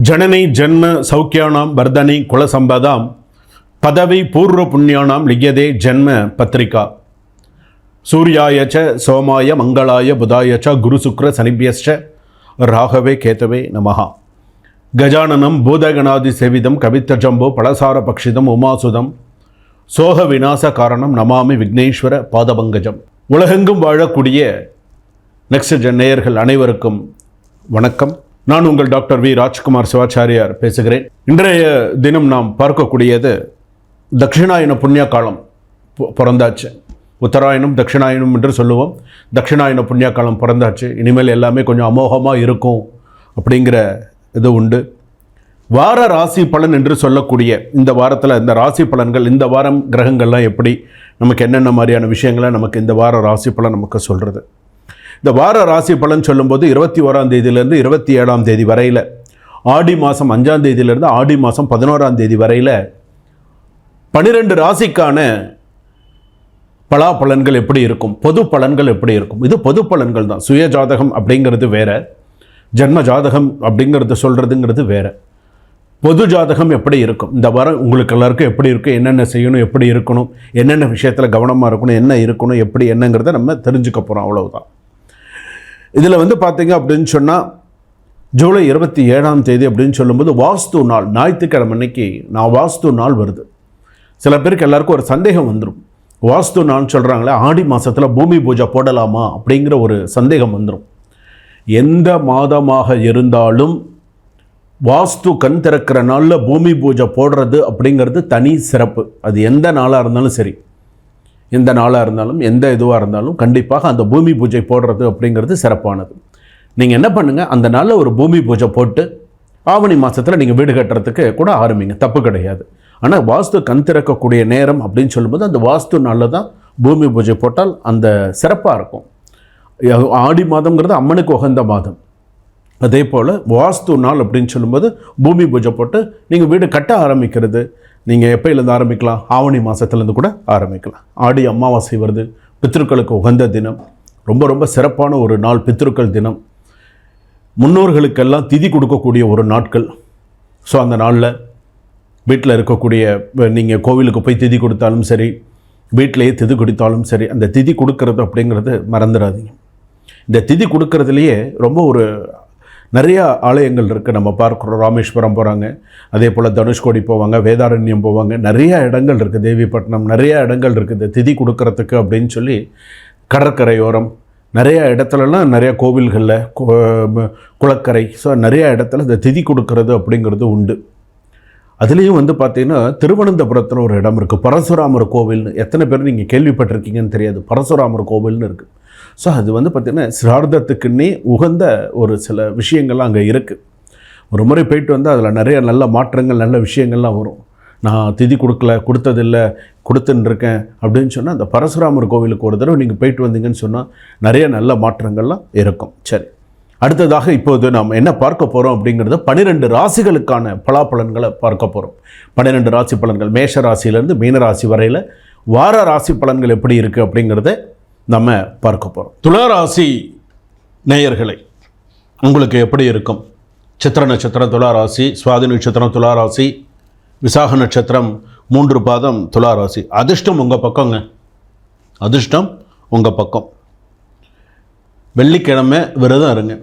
ஜனனி ஜன்ம சௌக்கியானாம் வர்தனி குலசம்பதாம் பதவி பூர்வ புண்ணியானாம் லியதே ஜன்ம பத்திரிகா சூர்யாய ச சோமாய மங்களாய புதாய ச குரு சுக்ர சனிபியஸ்ச ராகவே கேதவே நமஹா. கஜானனம் பூதகணாதி சேவிதம் கவித்தஜம்போ பலசார பக்ஷிதம் உமாசுதம் சோக விநாச காரணம் நமாமி விக்னேஸ்வர பாதபங்கஜம். உலகெங்கும் வாழக்கூடிய நெக்ஸ்ட் ஜென் நேயர்கள் அனைவருக்கும் வணக்கம். நான் உங்கள் டாக்டர் வி ராஜ்குமார் சிவாச்சாரியார் பேசுகிறேன். இன்றைய தினம் நாம் பார்க்கக்கூடியது தட்சிணாயன புண்ணிய காலம் பிறந்தாச்சு. உத்தராயணம் தட்சிணாயனம் என்று சொல்லுவோம். தட்சிணாயன புண்ணிய காலம் பிறந்தாச்சு. இனிமேல் எல்லாமே கொஞ்சம் அமோகமாக இருக்கும் அப்படிங்கிற இது உண்டு. வார ராசி பலன் என்று சொல்லக்கூடிய இந்த வாரத்தில் இந்த ராசி பலன்கள், இந்த வாரம் கிரகங்கள்லாம் எப்படி நமக்கு என்னென்ன மாதிரியான விஷயங்களை நமக்கு இந்த வார ராசி பலன் நமக்கு சொல்கிறது. இந்த வார ராசி பலன் சொல்லும்போது 21ஆம் தேதியிலேருந்து 27ஆம் தேதி வரையில், ஆடி மாதம் 5ஆம் தேதியிலேருந்து ஆடி மாதம் 11ஆம் தேதி வரையில் 12 ராசிக்கான பலாபலன்கள் எப்படி இருக்கும், பொது பலன்கள் எப்படி இருக்கும். இது பொது பலன்கள் தான். சுய ஜாதகம் அப்படிங்கிறது வேற, ஜன்ம ஜாதகம் அப்படிங்கிறது சொல்கிறதுங்கிறது வேற. பொது ஜாதகம் எப்படி இருக்கும், இந்த வாரம் உங்களுக்கு எல்லாருக்கும் எப்படி இருக்கும், என்னென்ன செய்யணும், எப்படி இருக்கணும், என்னென்ன விஷயத்தில் கவனமாக இருக்கணும், என்ன இருக்கணும், எப்படி என்னங்கிறத நம்ம தெரிஞ்சுக்க போகிறோம். அவ்வளவுதான். இதில் பார்த்தீங்க அப்படின்னு சொன்னால் ஜூலை 27ஆம் தேதி அப்படின்னு சொல்லும்போது வாஸ்து நாள், ஞாயிற்றுக்கிழமை அன்னைக்கு நான் வாஸ்து நாள் வருது. சில பேருக்கு எல்லாருக்கும் ஒரு சந்தேகம் வந்துடும். வாஸ்து நாள்னு சொல்கிறாங்களே, ஆடி மாதத்தில் பூமி பூஜை போடலாமா அப்படிங்கிற ஒரு சந்தேகம் வந்துடும். எந்த மாதமாக இருந்தாலும் வாஸ்து கண் திறக்கிற நாளில் பூமி பூஜை போடுறது அப்படிங்கிறது தனி சிறப்பு. அது எந்த நாளாக இருந்தாலும் சரி, எந்த நாளாக இருந்தாலும் எந்த இதுவாக இருந்தாலும் கண்டிப்பாக அந்த பூமி பூஜை போடுறது அப்படிங்கிறது சிறப்பானது. நீங்கள் என்ன பண்ணுங்கள், அந்த நாளில் ஒரு பூமி பூஜை போட்டு ஆவணி மாதத்தில் நீங்கள் வீடு கட்டுறதுக்கு கூட ஆரம்பிங்க, தப்பு கிடையாது. ஆனால் வாஸ்து கண் திறக்கக்கூடிய நேரம் அப்படின்னு சொல்லும்போது அந்த வாஸ்து நாளில் தான் பூமி பூஜை போட்டால் அந்த சிறப்பாக இருக்கும். ஆடி மாதங்கிறது அம்மனுக்கு உகந்த மாதம். அதே போல் வாஸ்து நாள் அப்படின்னு சொல்லும்போது பூமி பூஜை போட்டு நீங்கள் வீடு கட்ட ஆரம்பிக்கிறது நீங்கள் எப்போலேருந்து ஆரம்பிக்கலாம், ஆவணி மாதத்துலேருந்து கூட ஆரம்பிக்கலாம். ஆடி அமாவாசை வருது, பித்ருக்களுக்கு உகந்த தினம், ரொம்ப ரொம்ப சிறப்பான ஒரு நாள் பித்ருக்கள் தினம். முன்னோர்களுக்கெல்லாம் திதி கொடுக்கக்கூடிய ஒரு நாட்கள். ஸோ அந்த நாளில் வீட்டில் இருக்கக்கூடிய, நீங்கள் கோவிலுக்கு போய் திதி கொடுத்தாலும் சரி, வீட்டிலையே திதி கொடுத்தாலும் சரி, அந்த திதி கொடுக்கறது அப்படிங்கிறது மறந்துடாதீங்க. இந்த திதி கொடுக்கறதுலையே ரொம்ப ஒரு நிறையா ஆலயங்கள் இருக்குது. நம்ம பார்க்குறோம், ராமேஸ்வரம் போகிறாங்க, அதே போல் தனுஷ்கோடி போவாங்க, வேதாரண்யம் போவாங்க, நிறையா இடங்கள் இருக்குது, தேவிப்பட்டினம், நிறையா இடங்கள் இருக்குது திதி கொடுக்கறதுக்கு அப்படின்னு சொல்லி. கடற்கரையோரம் நிறையா இடத்துலலாம் நிறையா கோவில்களில் குளக்கரை, ஸோ நிறையா இடத்துல இந்த திதி கொடுக்கறது அப்படிங்கிறது உண்டு. அதுலேயும் பார்த்திங்கன்னா திருவனந்தபுரத்தில் ஒரு இடம் இருக்குது, பரசுராமர் கோவில்னு. எத்தனை பேர் நீங்கள் கேள்விப்பட்டிருக்கீங்கன்னு தெரியாது. பரசுராமர் கோவில்னு இருக்குது. ஸோ அது பார்த்திங்கன்னா சிரார்த்தத்துக்குன்னே உகந்த ஒரு சில விஷயங்கள்லாம் அங்கே இருக்குது. ஒரு முறை போயிட்டு அதில் நிறைய நல்ல மாற்றங்கள், நல்ல விஷயங்கள்லாம் வரும். நான் திதி கொடுத்ததில்லை, கொடுத்துன்னு இருக்கேன் அப்படின்னு சொன்னால் அந்த பரசுராமர் கோவிலுக்கு ஒரு தடவை நீங்கள் போயிட்டு வந்தீங்கன்னு சொன்னால் நிறைய நல்ல மாற்றங்கள்லாம் இருக்கும். சரி, அடுத்ததாக இப்போது நாம் என்ன பார்க்க போகிறோம் அப்படிங்கிறத 12 ராசிகளுக்கான பலாபலன்களை பார்க்க போகிறோம். 12 ராசி பலன்கள், மேஷ ராசியிலேருந்து மீன ராசி வரையில் வார ராசி பலன்கள் எப்படி இருக்குது அப்படிங்கிறத நம்ம பார்க்க போகிறோம். துலா ராசி நேயர்களை உங்களுக்கு எப்படி இருக்கும்? சித்திர நட்சத்திரம் துலா ராசி, சுவாதி நட்சத்திரம் துலா ராசி, விசாக நட்சத்திரம் 3 பாதம் துலா ராசி. அதிர்ஷ்டம் உங்கள் பக்கங்க, அதிர்ஷ்டம் உங்கள் பக்கம். வெள்ளிக்கிழமை விரதம் இருங்க,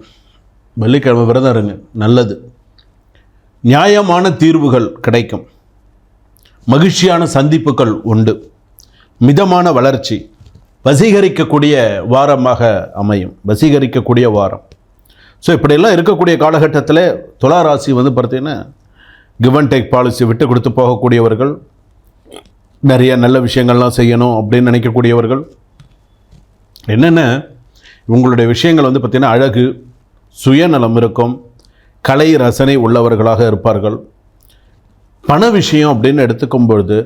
வெள்ளிக்கிழமை விரதம் இருங்க, நல்லது. நியாயமான தீர்வுகள் கிடைக்கும், மகிழ்ச்சியான சந்திப்புகள் உண்டு, மிதமான வளர்ச்சி, வசீகரிக்கக்கூடிய வாரமாக அமையும், வசீகரிக்கக்கூடிய வாரம். ஸோ இப்படியெல்லாம் இருக்கக்கூடிய காலகட்டத்தில் துலா ராசி பார்த்திங்கன்னா கிவ் அண்ட் டேக் பாலிசி விட்டு கொடுத்து போகக்கூடியவர்கள், நிறைய நல்ல விஷயங்கள்லாம் செய்யணும் அப்படின்னு நினைக்கக்கூடியவர்கள். என்னென்ன உங்களுடைய விஷயங்கள் பார்த்திங்கன்னா அழகு, சுயநலம் இருக்கும், கலை ரசனை உள்ளவர்களாக இருப்பார்கள். பண விஷயம் அப்படின்னு எடுத்துக்கும் பொழுது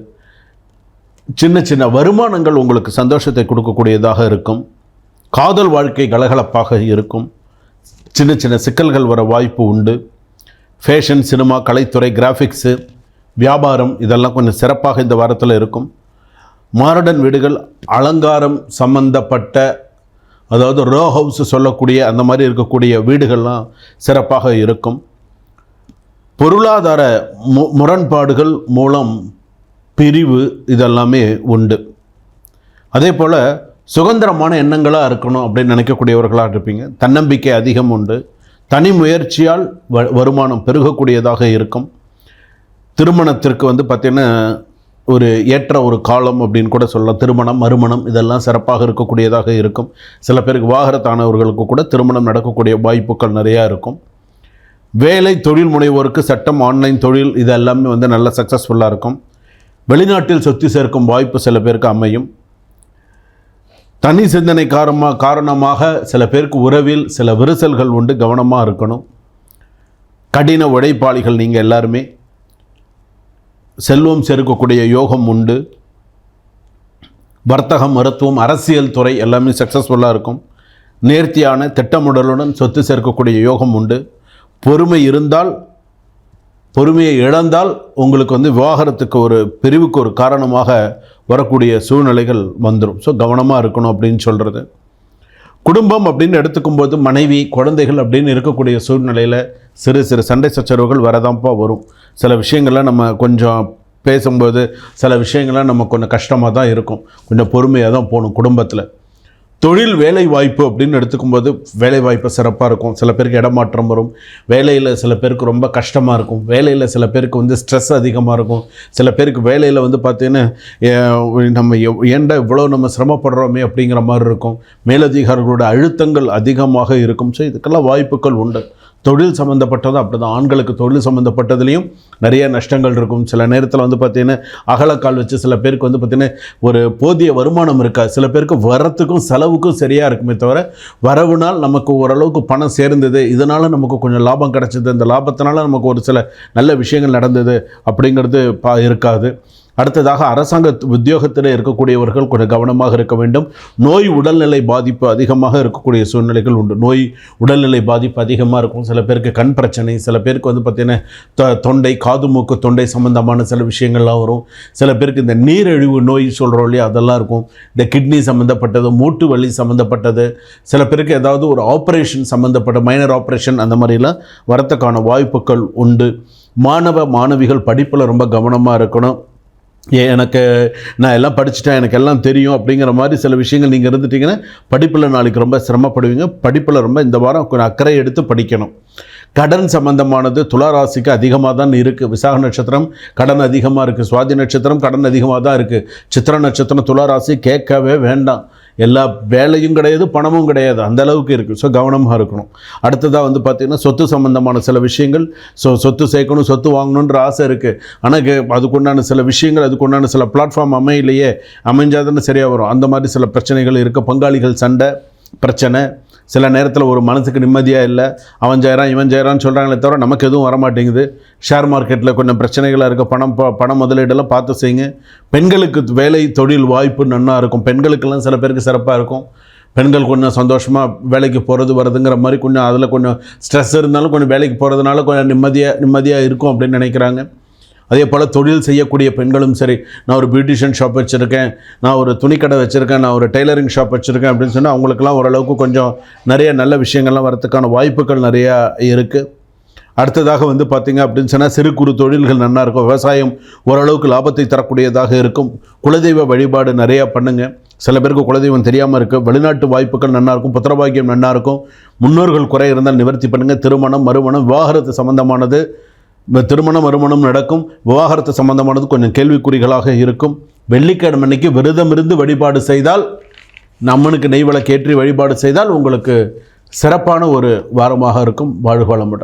சின்ன சின்ன வருமானங்கள் உங்களுக்கு சந்தோஷத்தை கொடுக்கக்கூடியதாக இருக்கும். காதல் வாழ்க்கை கலகலப்பாக இருக்கும். சின்ன சின்ன சிக்கல்கள் வர வாய்ப்பு உண்டு. ஃபேஷன், சினிமா, கலைத்துறை, கிராஃபிக்ஸு, வியாபாரம் இதெல்லாம் கொஞ்சம் சிறப்பாக இந்த வாரத்தில் இருக்கும். மாரடன் வீடுகள், அலங்காரம் சம்பந்தப்பட்ட அதாவது ரோ ஹவுஸ் சொல்லக்கூடிய அந்த மாதிரி இருக்கக்கூடிய வீடுகள்லாம் சிறப்பாக இருக்கும். பொருளாதார முரண்பாடுகள் மூலம் பிரிவு இதெல்லாமே உண்டு. அதே போல் சுதந்திரமான எண்ணங்களாக இருக்கணும் அப்படின்னு நினைக்கக்கூடியவர்களாக இருப்பீங்க. தன்னம்பிக்கை அதிகம் உண்டு. தனி முயற்சியால் வருமானம் பெருகக்கூடியதாக இருக்கும். திருமணத்திற்கு பார்த்திங்கன்னா ஒரு ஏற்ற ஒரு காலம் அப்படின்னு கூட சொல்லலாம். திருமணம், மறுமணம் இதெல்லாம் சிறப்பாக இருக்கக்கூடியதாக இருக்கும். சில பேருக்கு விவாகரத்தானவர்களுக்கு கூட திருமணம் நடக்கக்கூடிய வாய்ப்புகள் நிறையா இருக்கும். வேலை, தொழில் முனைவோருக்கு சட்டம், ஆன்லைன் தொழில் இது எல்லாமே நல்ல சக்ஸஸ்ஃபுல்லாக இருக்கும். வெளிநாட்டில் சொத்து சேர்க்கும் வாய்ப்பு சில பேருக்கு அமையும். தனி சிந்தனை காரணமாக சில பேருக்கு உறவில் சில விரிசல்கள் உண்டு. கவனமாக இருக்கணும். கடின உழைப்பாளிகள் நீங்கள் எல்லாருமே. செல்வம் சேர்க்கக்கூடிய யோகம் உண்டு. வர்த்தகம், மருத்துவம், அரசியல் துறை எல்லாமே சக்ஸஸ்ஃபுல்லாக இருக்கும். நேர்த்தியான திட்டமிடலுடன் சொத்து சேர்க்கக்கூடிய யோகம் உண்டு. பொறுமையை இழந்தால் உங்களுக்கு விவாகரத்துக்கு ஒரு பிரிவுக்கு ஒரு காரணமாக வரக்கூடிய சூழ்நிலைகள் வந்துடும். ஸோ கவனமாக இருக்கணும் அப்படின்னு சொல்கிறது. குடும்பம் அப்படின்னு எடுத்துக்கும்போது மனைவி, குழந்தைகள் அப்படின்னு இருக்கக்கூடிய சூழ்நிலையில் சிறு சிறு சண்டை சச்சரவுகள் வரதான்ப்பா வரும். சில விஷயங்கள்லாம் நம்ம கொஞ்சம் பேசும்போது சில விஷயங்கள்லாம் நம்ம கொஞ்சம் கஷ்டமாக தான் இருக்கும். கொஞ்சம் பொறுமையாக தான் போகணும் குடும்பத்தில். தொழில், வேலை வாய்ப்பு அப்படின்னு எடுத்துக்கும்போது வேலை வாய்ப்பு சிறப்பாக இருக்கும். சில பேருக்கு இடமாற்றம் வரும். வேலையில் சில பேருக்கு ரொம்ப கஷ்டமாக இருக்கும். வேலையில் சில பேருக்கு ஸ்ட்ரெஸ் அதிகமாக இருக்கும். சில பேருக்கு வேலையில் பார்த்திங்கன்னா நம்ம ஏன்டா இவ்வளோ நம்ம சிரமப்படுறோமே அப்படிங்கிற மாதிரி இருக்கும். மேலதிகாரிகளோட அழுத்தங்கள் அதிகமாக இருக்கும். ஸோ இதுக்கெல்லாம் வாய்ப்புகள் உண்டு. தொழில் சம்மந்தப்பட்டது அப்படி தான். ஆண்களுக்கு தொழில் சம்மந்தப்பட்டதுலேயும் நிறைய நஷ்டங்கள் இருக்கும். சில நேரத்தில் பார்த்திங்கன்னா அகலக்கால் வச்சு சில பேருக்கு பார்த்திங்கன்னா ஒரு போதிய வருமானம் இருக்காது. சில பேருக்கு வரத்துக்கும் செலவுக்கும் சரியாக இருக்குமே தவிர வரவுனால் நமக்கு ஓரளவுக்கு பணம் சேர்ந்தது, இதனால் நமக்கு கொஞ்சம் லாபம் கிடச்சிது, இந்த லாபத்தினால நமக்கு ஒரு சில நல்ல விஷயங்கள் நடந்தது அப்படிங்கிறது இருக்காது. அடுத்ததாக அரசாங்க உத்தியோகத்தில் இருக்கக்கூடியவர்கள் கொஞ்சம் கவனமாக இருக்க வேண்டும். நோய், உடல்நிலை பாதிப்பு அதிகமாக இருக்கக்கூடிய சூழ்நிலைகள் உண்டு. நோய், உடல்நிலை பாதிப்பு அதிகமாக இருக்கும். சில பேருக்கு கண் பிரச்சனை, சில பேருக்கு பார்த்திங்கன்னா தொண்டை, காது, மூக்கு, தொண்டை சம்மந்தமான சில விஷயங்கள்லாம் வரும். சில பேருக்கு இந்த நீரிழிவு நோய் சொல்கிறோம் இல்லையா, அதெல்லாம் இருக்கும். இந்த கிட்னி சம்மந்தப்பட்டது, மூட்டு வலி சம்மந்தப்பட்டது, சில பேருக்கு ஏதாவது ஒரு ஆப்ரேஷன் சம்மந்தப்பட்ட மைனர் ஆப்ரேஷன் அந்த மாதிரிலாம் வரத்துக்கான வாய்ப்புகள் உண்டு. மாணவ மாணவிகள் படிப்பில் ரொம்ப கவனமாக இருக்கணும். நான் எல்லாம் படிச்சுட்டேன், எனக்கு எல்லாம் தெரியும் அப்படிங்கிற மாதிரி சில விஷயங்கள் நீங்கள் இருந்துட்டிங்கன்னா படிப்பில் நாளைக்கு ரொம்ப சிரமப்படுவீங்க. படிப்பில் ரொம்ப இந்த வாரம் கொஞ்சம் அக்கறை எடுத்து படிக்கணும். கடன் சம்பந்தமானது துளாராசிக்கு அதிகமாக தான் இருக்குது. விசாக நட்சத்திரம் கடன் அதிகமாக இருக்குது. சுவாதி நட்சத்திரம் கடன் அதிகமாக தான் இருக்குது. சித்திர நட்சத்திரம் துளாராசி கேட்கவே வேண்டாம். எல்லா வேலையும் கிடையாது, பணமும் கிடையாது, அந்த அளவுக்கு இருக்குது. ஸோ கவனமாக இருக்கணும். அடுத்ததாக பார்த்திங்கன்னா சொத்து சம்மந்தமான சில விஷயங்கள். சொத்து சேர்க்கணும், சொத்து வாங்கணுன்ற ஆசை இருக்குது. ஆனால் அதுக்குண்டான சில விஷயங்கள், அதுக்குண்டான சில பிளாட்ஃபார்ம் அமைஞ்சாதானே சரியாக வரும். அந்த மாதிரி சில பிரச்சனைகள் இருக்குது. பங்காளிகள் சண்டை பிரச்சனை. சில நேரத்தில் ஒரு மனசுக்கு நிம்மதியாக இல்லை. அவன் செய்கிறான் இவன் செய்கிறான்னு சொல்கிறாங்களே தவிர நமக்கு எதுவும் வரமாட்டேங்குது. ஷேர் மார்க்கெட்டில் கொஞ்சம் பிரச்சனைகளாக இருக்குது. பணம் முதலீடெல்லாம் பார்த்து செய்யுங்க. பெண்களுக்கு வேலை, தொழில் வாய்ப்பு நன்னா இருக்கும். பெண்களுக்கெல்லாம் சில பேருக்கு சிறப்பாக இருக்கும். பெண்கள் கொஞ்சம் சந்தோஷமாக வேலைக்கு போகிறது வருதுங்கிற மாதிரி கொஞ்சம் அதில் கொஞ்சம் ஸ்ட்ரெஸ் இருந்தாலும் கொஞ்சம் வேலைக்கு போகிறதுனால கொஞ்சம் நிம்மதியாக இருக்கும் அப்படின்னு நினைக்கிறாங்க. அதே போல் தொழில் செய்யக்கூடிய பெண்களும் சரி, நான் ஒரு பியூட்டிஷியன் ஷாப் வச்சுருக்கேன், நான் ஒரு துணிக்கடை வச்சுருக்கேன், நான் ஒரு டெய்லரிங் ஷாப் வச்சுருக்கேன் அப்படின்னு சொன்னால் அவங்களுக்கெல்லாம் ஓரளவுக்கு கொஞ்சம் நிறைய நல்ல விஷயங்கள்லாம் வரத்துக்கான வாய்ப்புகள் நிறையா இருக்குது. அடுத்ததாக பார்த்திங்க அப்படின்னு சொன்னால் சிறு குறு தொழில்கள் நல்லா இருக்கும். விவசாயம் ஓரளவுக்கு லாபத்தை தரக்கூடியதாக இருக்கும். குலதெய்வ வழிபாடு நிறையா பண்ணுங்கள். சில பேருக்கு குலதெய்வம் தெரியாமல் இருக்குது. வெளிநாட்டு வாய்ப்புகள் நல்லாயிருக்கும். புத்திரபாக்கியம் நல்லாயிருக்கும். முன்னோர்கள் குறை இருந்தால் நிவர்த்தி பண்ணுங்கள். திருமணம், மறுமணம், விவாகரத்து சம்மந்தமானது, திருமணம் மறுமணம் நடக்கும். விவாகரத்து சம்பந்தமானது கொஞ்சம் கேள்விக்குறிகளாக இருக்கும். வெள்ளிக்கிழமை அன்னைக்கு விரதம் இருந்து வழிபாடு செய்தால், நம்மனுக்கு நெய் விளக்கேற்றி வழிபாடு செய்தால் உங்களுக்கு சிறப்பான ஒரு வாரமாக இருக்கும். வாழ்க வளமுடன்.